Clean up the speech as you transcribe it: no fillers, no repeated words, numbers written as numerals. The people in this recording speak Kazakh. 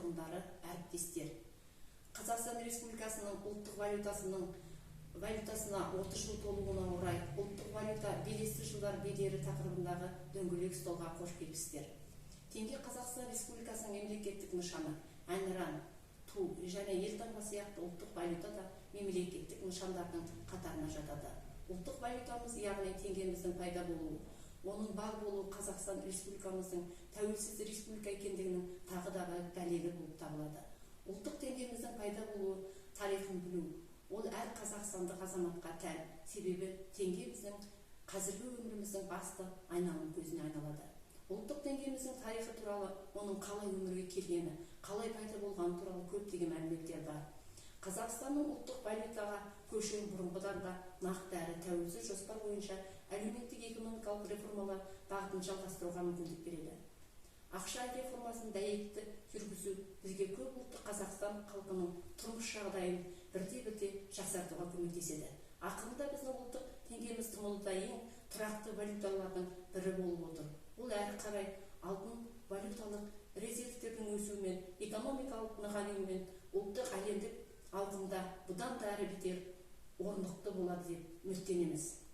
тұрғындары, әріптестер. Қазақстан Республикасының ұлттық валютасына 30 жыл толуына орай ұлттық валюта белесті жылдар бедері тақырыбындағы дөңгелек столға қош келіпсіздер. Теңге Қазақстан Республикасының мемлекеттік нышаны, әнұран, ту және елтаңба сияқты ұлттық валюта да мемлекеттік нышандардың қатарына жатады. Ұлттық валютамыз, яғни теңгеміздің пайда болуы, оның бар болуы Қазақстан Республикамыздың тәуелсіз республика екендігінің тағы да дәлелі болып табылады. Ұлттық теңгеміздің пайда болуы тарихын білу, ол әр қазақстандық азаматқа тән, себебі теңге біздің қазіргі өміріміздің басты айналым көзіне айналады. Ұлттық теңгеміздің тарихы туралы, оның қалай өмірге келгені, қалай пайда болғаны туралы көптеген мәліметтер бар. Қазақстанның ұлттық валютаға көшуін бұрынғыдан да нақты әрі тәуелсіз жоспар бойынша әлеуметтік экономикалық реформалар бағытын жалғастыруға мүмкіндік береді. Ақша реформасын дәйекті жүргізу бізге көп ұлтты Қазақстан халқының тұрмыс жағдайын бірте-бірте жақсартуға көмектеседі. Ақырында біздің ұлттық теңгеміз тұңғылда ең тұрақты валюталардың бірі болып отыр. Бұл әрі қарай алтын валюталық резервтердің өсуімен, экономикалық нығаюымен ұлттық әлемдік ауқымда бұдан да әрі бетер орнықты болады деп үміттенеміз.